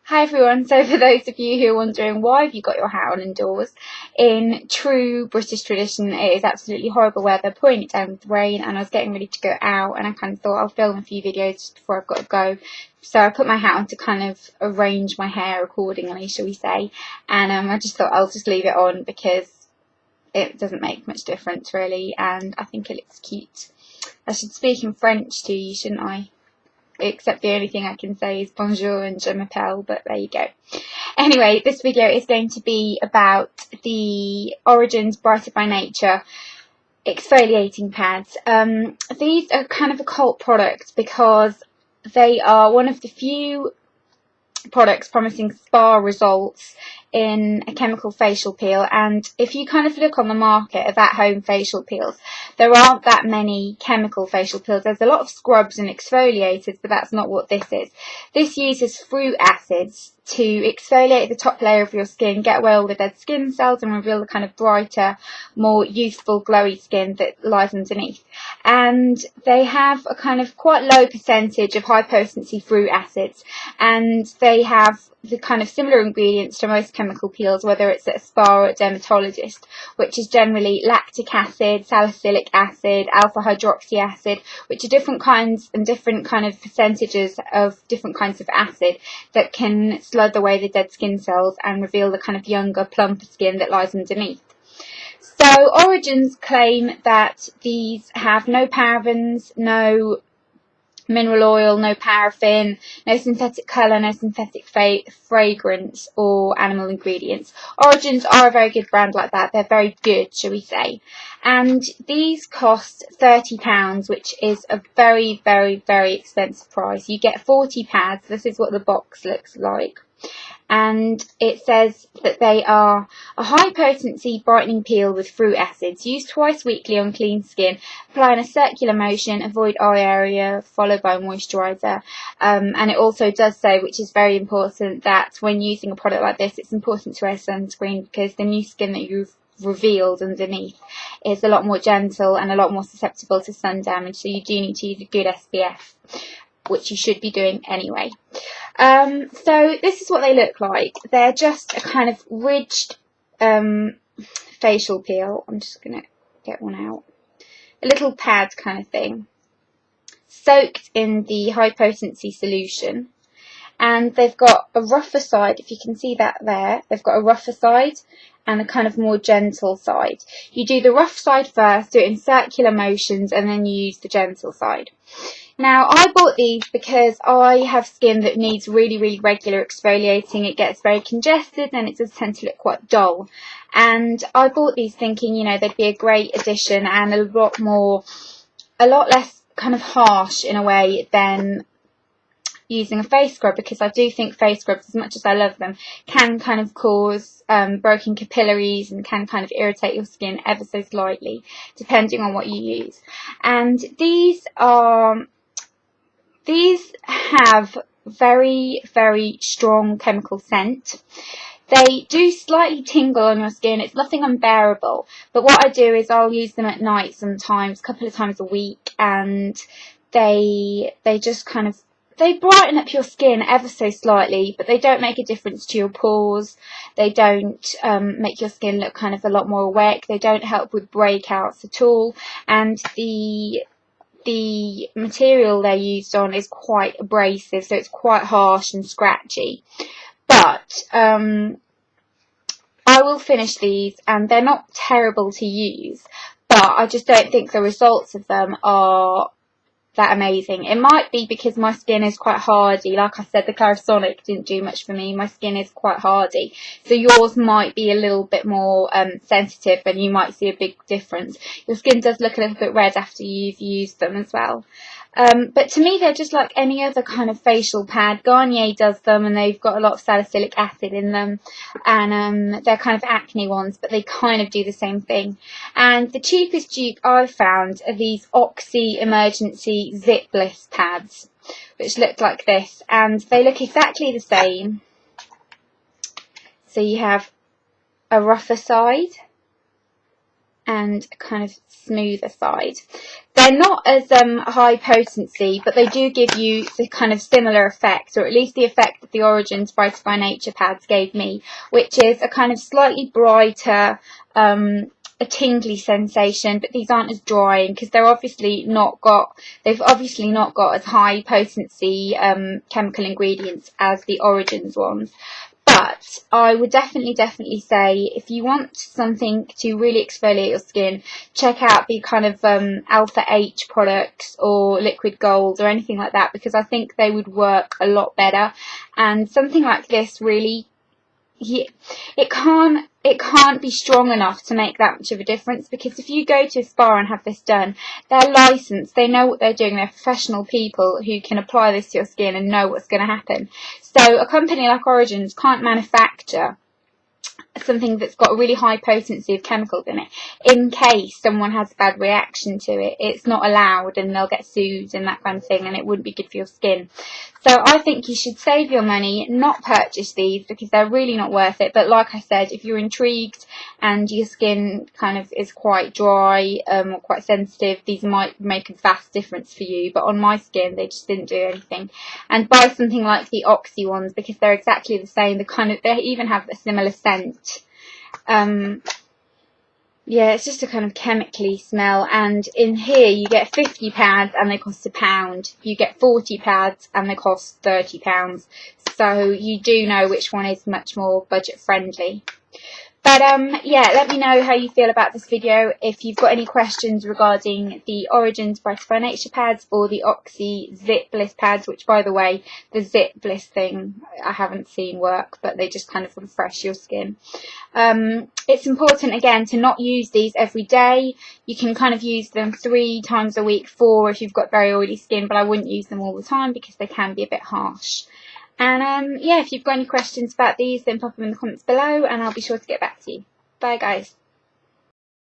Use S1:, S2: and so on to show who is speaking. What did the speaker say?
S1: Hi everyone, so for those of you who are wondering why have you got your hat on indoors, in true British tradition it is absolutely horrible weather, pouring it down with rain, and I was getting ready to go out and I kind of thought I'll film a few videos just before I've got to go. So I put my hat on to kind of arrange my hair accordingly, shall we say, and I just thought I'll just leave it on because it doesn't make much difference really, and I think it looks cute. I should speak in French to you, shouldn't I? Except the only thing I can say is bonjour and je m'appelle, but there you go. Anyway, this video is going to be about the Origins Brighter by Nature exfoliating pads. These are kind of a cult product because they are one of the few products promising spa results in a chemical facial peel, and if you kind of look on the market of at-home facial peels, there aren't that many chemical facial peels. There's a lot of scrubs and exfoliators, but that's not what this is. This uses fruit acids to exfoliate the top layer of your skin, get away all the dead skin cells and reveal the kind of brighter, more youthful, glowy skin that lies underneath. And they have a kind of quite low percentage of high potency fruit acids, and they have the kind of similar ingredients to most chemical peels, whether it's at a spa or a dermatologist, which is generally lactic acid, salicylic acid, alpha hydroxy acid, which are different kinds and different kind of percentages of different kinds of acid that can slug away the dead skin cells and reveal the kind of younger, plumper skin that lies underneath. So Origins claim that these have no parabens, no mineral oil, no paraffin, no synthetic colour, no synthetic fragrance or animal ingredients. Origins are a very good brand like that. They're very good, shall we say. And these cost £30, which is a very, very, very expensive price. You get 40 pads. This is what the box looks like. And it says that they are a high potency brightening peel with fruit acids, used twice weekly on clean skin, apply in a circular motion, avoid eye area, followed by a moisturiser. And it also does say, which is very important, that when using a product like this, it's important to wear sunscreen because the new skin that you've revealed underneath is a lot more gentle and a lot more susceptible to sun damage, so you do need to use a good SPF, which you should be doing anyway. So this is what they look like. They're just a kind of ridged facial peel. I'm just going to get one out. A little pad kind of thing, soaked in the high potency solution. And they've got a rougher side, if you can see that there. They've got a rougher side and a kind of more gentle side. You do the rough side first, do it in circular motions, and then you use the gentle side. Now, I bought these because I have skin that needs really, really regular exfoliating. It gets very congested and it does tend to look quite dull. And I bought these thinking, you know, they'd be a great addition and a lot less kind of harsh in a way than using a face scrub, because I do think face scrubs, as much as I love them, can kind of cause broken capillaries and can kind of irritate your skin ever so slightly, depending on what you use. And these have very, very strong chemical scent. They do slightly tingle on your skin. It's nothing unbearable. But what I do is I'll use them at night sometimes, a couple of times a week, and they just kind of, they brighten up your skin ever so slightly, but they don't make a difference to your pores. They don't make your skin look kind of a lot more awake. They don't help with breakouts at all. And the material they're used on is quite abrasive, so it's quite harsh and scratchy. But I will finish these, and they're not terrible to use, but I just don't think the results of them are that amazing. It might be because my skin is quite hardy. Like I said, the Clarisonic didn't do much for me. My skin is quite hardy, so yours might be a little bit more sensitive and you might see a big difference. Your skin does look a little bit red after you've used them as well. But to me, they're just like any other kind of facial pad. Garnier does them, and they've got a lot of salicylic acid in them, and they're kind of acne ones, but they kind of do the same thing. And the cheapest dupe I've found are these Oxy Zit Blitz Pads, which look like this, and they look exactly the same. So you have a rougher side and a kind of smoother side. They They're not as high potency, but they do give you the kind of similar effect, or at least the effect that the Origins Brighter by Nature pads gave me, which is a kind of slightly brighter, a tingly sensation, but these aren't as drying because they've obviously not got as high potency chemical ingredients as the Origins ones. But I would definitely say if you want something to really exfoliate your skin, check out the kind of Alpha H products or Liquid Gold or anything like that, because I think they would work a lot better. And something like this really, it can't be strong enough to make that much of a difference, because if you go to a spa and have this done, they're licensed, they know what they're doing, they're professional people who can apply this to your skin and know what's going to happen. So a company like Origins can't manufacture something that's got a really high potency of chemicals in it in case someone has a bad reaction to it. It's not allowed and they'll get sued and that kind of thing, and it wouldn't be good for your skin. So I think you should save your money, not purchase these, because they're really not worth it. But like I said, if you're intrigued and your skin kind of is quite dry or quite sensitive, these might make a vast difference for you. But on my skin, they just didn't do anything. And buy something like the Oxy ones, because they're exactly the same. They even have a similar scent. Yeah, it's just a kind of chemically smell, and in here you get 50 pads and they cost £1. You get 40 pads and they cost £30. So you do know which one is much more budget friendly. But yeah, let me know how you feel about this video. If you've got any questions regarding the Origins Brighter by Nature pads or the Oxy Zit Blitz Pads, which, by the way, the Zit Blitz thing I haven't seen work, but they just kind of refresh your skin. It's important, again, to not use these every day. You can kind of use them 3 times a week, 4 if you've got very oily skin, but I wouldn't use them all the time because they can be a bit harsh. And yeah, if you've got any questions about these, then pop them in the comments below and I'll be sure to get back to you. Bye guys.